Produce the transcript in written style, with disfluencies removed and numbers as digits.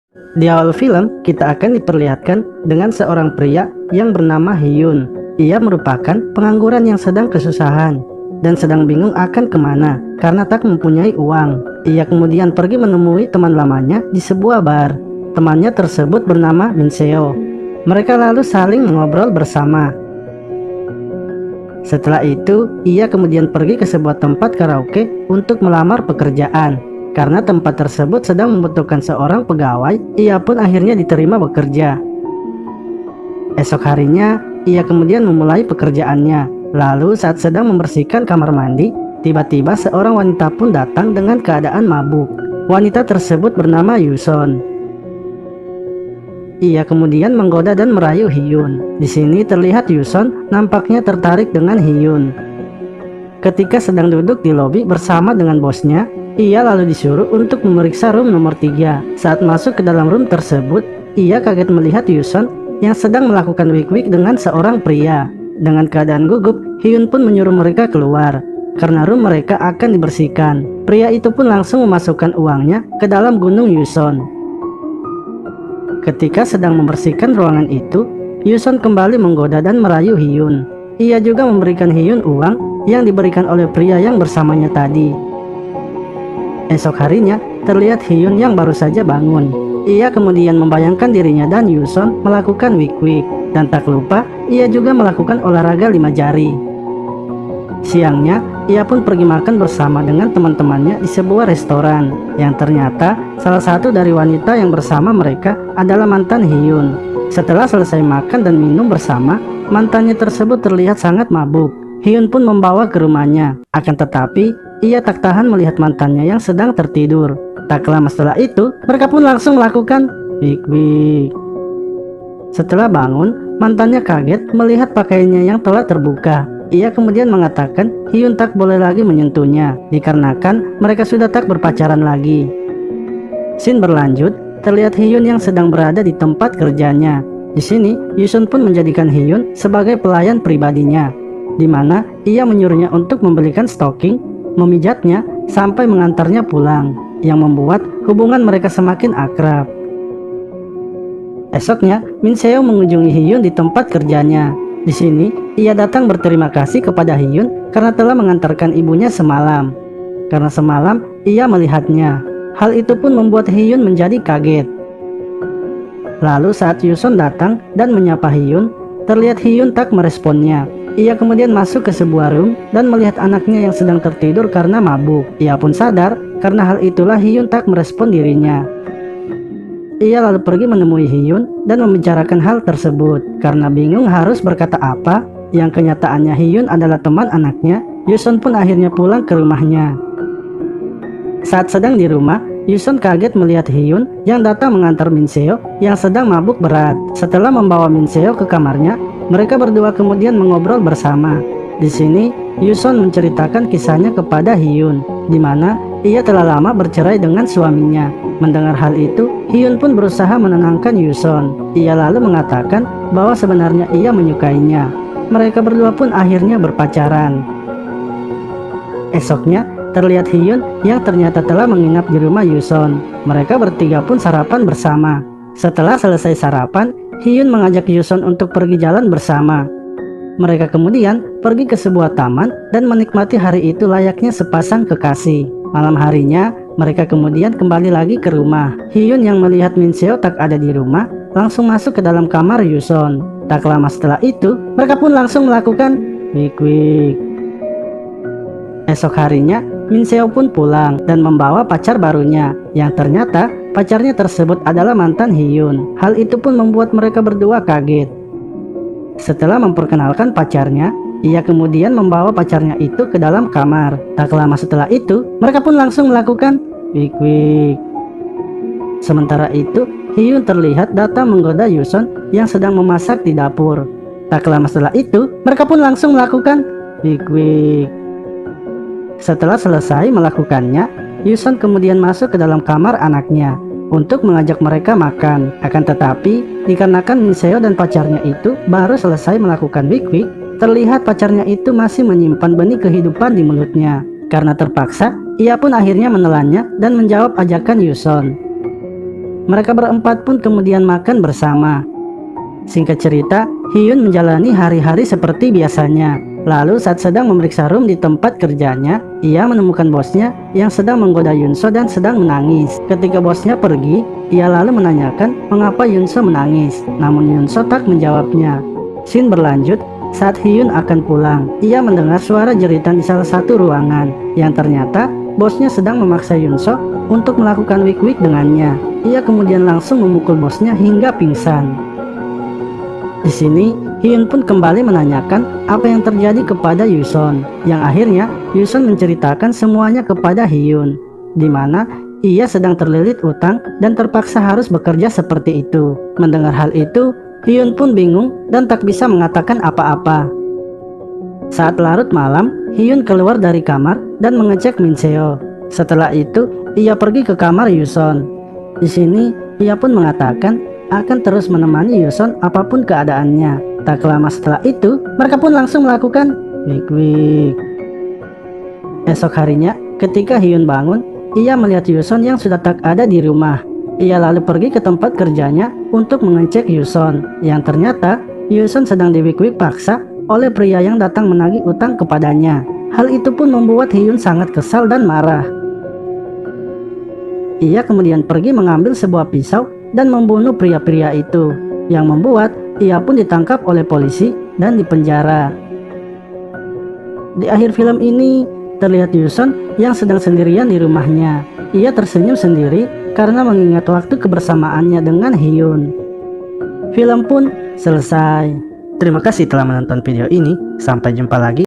Di awal film, kita akan diperlihatkan dengan seorang pria yang bernama Hyun. Ia merupakan pengangguran yang sedang kesusahan dan sedang bingung akan kemana karena tak mempunyai uang. Ia kemudian pergi menemui teman lamanya di sebuah bar. Temannya tersebut bernama Min Seo. Mereka lalu saling mengobrol bersama. Setelah itu, ia kemudian pergi ke sebuah tempat karaoke untuk melamar pekerjaan. Karena tempat tersebut sedang membutuhkan seorang pegawai, ia pun akhirnya diterima bekerja. Esok harinya, ia kemudian memulai pekerjaannya. Lalu saat sedang membersihkan kamar mandi, tiba-tiba seorang wanita pun datang dengan keadaan mabuk. Wanita tersebut bernama Yuson. Ia kemudian menggoda dan merayu Hyun. Di sini terlihat Yuson nampaknya tertarik dengan Hyun. Ketika sedang duduk di lobi bersama dengan bosnya, ia lalu disuruh untuk memeriksa room nomor 3. Saat masuk ke dalam room tersebut, ia kaget melihat Yuson yang sedang melakukan wik-wik dengan seorang pria. Dengan keadaan gugup, Hyun pun menyuruh mereka keluar karena room mereka akan dibersihkan. Pria itu pun langsung memasukkan uangnya ke dalam gunung Yuson. Ketika sedang membersihkan ruangan itu, Yuson kembali menggoda dan merayu Hyun. Ia juga memberikan Hyun uang yang diberikan oleh pria yang bersamanya tadi. Esok harinya, terlihat Hyun yang baru saja bangun. Ia kemudian membayangkan dirinya dan Yuson melakukan wik-wik. Dan tak lupa, ia juga melakukan olahraga 5 jari. Siangnya, ia pun pergi makan bersama dengan teman-temannya di sebuah restoran. Yang ternyata, salah satu dari wanita yang bersama mereka adalah mantan Hyun. Setelah selesai makan dan minum bersama, mantannya tersebut terlihat sangat mabuk. Hyun pun membawa ke rumahnya. Akan tetapi, ia tak tahan melihat mantannya yang sedang tertidur. Tak lama setelah itu, mereka pun langsung melakukan wik-wik. Setelah bangun, mantannya kaget melihat pakaiannya yang telah terbuka. Ia kemudian mengatakan Hyun tak boleh lagi menyentuhnya, dikarenakan mereka sudah tak berpacaran lagi. Scene berlanjut, terlihat Hyun yang sedang berada di tempat kerjanya. Di sini, Yuson pun menjadikan Hyun sebagai pelayan pribadinya, di mana ia menyuruhnya untuk membelikan stocking, memijatnya, sampai mengantarnya pulang, yang membuat hubungan mereka semakin akrab. Esoknya, Min Seo mengunjungi Hyun di tempat kerjanya. Di sini, ia datang berterima kasih kepada Hyun karena telah mengantarkan ibunya semalam. Karena semalam, ia melihatnya. Hal itu pun membuat Hyun menjadi kaget. Lalu saat Yuson datang dan menyapa Hyun, terlihat Hyun tak meresponnya. Ia kemudian masuk ke sebuah room dan melihat anaknya yang sedang tertidur karena mabuk. Ia pun sadar karena hal itulah Hyun tak merespon dirinya. Ia lalu pergi menemui Hyun dan membicarakan hal tersebut. Karena bingung harus berkata apa, yang kenyataannya Hyun adalah teman anaknya, Yuson pun akhirnya pulang ke rumahnya. Saat sedang di rumah, Yuson kaget melihat Hyun yang datang mengantar Min Seo yang sedang mabuk berat. Setelah membawa Min Seo ke kamarnya, mereka berdua kemudian mengobrol bersama. Di sini, Yuson menceritakan kisahnya kepada Hyun, di mana ia telah lama bercerai dengan suaminya. Mendengar hal itu, Hyun pun berusaha menenangkan Yuson. Ia lalu mengatakan bahwa sebenarnya ia menyukainya. Mereka berdua pun akhirnya berpacaran. Esoknya, terlihat Hyun yang ternyata telah menginap di rumah Yuson. Mereka bertiga pun sarapan bersama. Setelah selesai sarapan, Hyun mengajak Yuson untuk pergi jalan bersama. Mereka kemudian pergi ke sebuah taman dan menikmati hari itu layaknya sepasang kekasih. Malam harinya, mereka kemudian kembali lagi ke rumah. Hyun yang melihat Min Seo tak ada di rumah, langsung masuk ke dalam kamar Yuson. Tak lama setelah itu, mereka pun langsung melakukan wik-wik. Esok harinya, Min Seo pun pulang dan membawa pacar barunya, yang ternyata pacarnya tersebut adalah mantan Hyun. Hal itu pun membuat mereka berdua kaget. Setelah memperkenalkan pacarnya, ia kemudian membawa pacarnya itu ke dalam kamar. Tak lama setelah itu, mereka pun langsung melakukan wik-wik. Sementara itu, Hyun terlihat datang menggoda Yuson yang sedang memasak di dapur. Tak lama setelah itu, mereka pun langsung melakukan wik-wik. Setelah selesai melakukannya, Yuson kemudian masuk ke dalam kamar anaknya untuk mengajak mereka makan. Akan tetapi, dikarenakan Min Seo dan pacarnya itu baru selesai melakukan wik-wik, terlihat pacarnya itu masih menyimpan benih kehidupan di mulutnya. Karena terpaksa, ia pun akhirnya menelannya dan menjawab ajakan Yuson. Mereka berempat pun kemudian makan bersama. Singkat cerita, Hyun menjalani hari-hari seperti biasanya. Lalu saat sedang memeriksa room di tempat kerjanya, ia menemukan bosnya yang sedang menggoda Yunso dan sedang menangis. Ketika bosnya pergi, ia lalu menanyakan mengapa Yunso menangis. Namun Yunso tak menjawabnya. Scene berlanjut saat Hyun akan pulang. Ia mendengar suara jeritan di salah satu ruangan yang ternyata bosnya sedang memaksa Yunso untuk melakukan wik-wik dengannya. Ia kemudian langsung memukul bosnya hingga pingsan. Di sini, Hyun pun kembali menanyakan apa yang terjadi kepada Yuson, yang akhirnya Yuson menceritakan semuanya kepada Hyun, di mana ia sedang terlilit utang dan terpaksa harus bekerja seperti itu. Mendengar hal itu, Hyun pun bingung dan tak bisa mengatakan apa-apa. Saat larut malam, Hyun keluar dari kamar dan mengecek Min Seo. Setelah itu, ia pergi ke kamar Yuson. Di sini, ia pun mengatakan akan terus menemani Yuson apapun keadaannya. Tak lama setelah itu, mereka pun langsung melakukan wik-wik. Esok harinya, ketika Hyun bangun, ia melihat Yuson yang sudah tak ada di rumah. Ia lalu pergi ke tempat kerjanya untuk mengecek Yuson, yang ternyata Yuson sedang diwik-wik paksa oleh pria yang datang menagih utang kepadanya. Hal itu pun membuat Hyun sangat kesal dan marah. Ia kemudian pergi mengambil sebuah pisau dan membunuh pria-pria itu, yang membuat ia pun ditangkap oleh polisi dan dipenjara. Di akhir film ini, terlihat Yuson yang sedang sendirian di rumahnya. Ia tersenyum sendiri karena mengingat waktu kebersamaannya dengan Hyun. Film pun selesai. Terima kasih telah menonton video ini. Sampai jumpa lagi.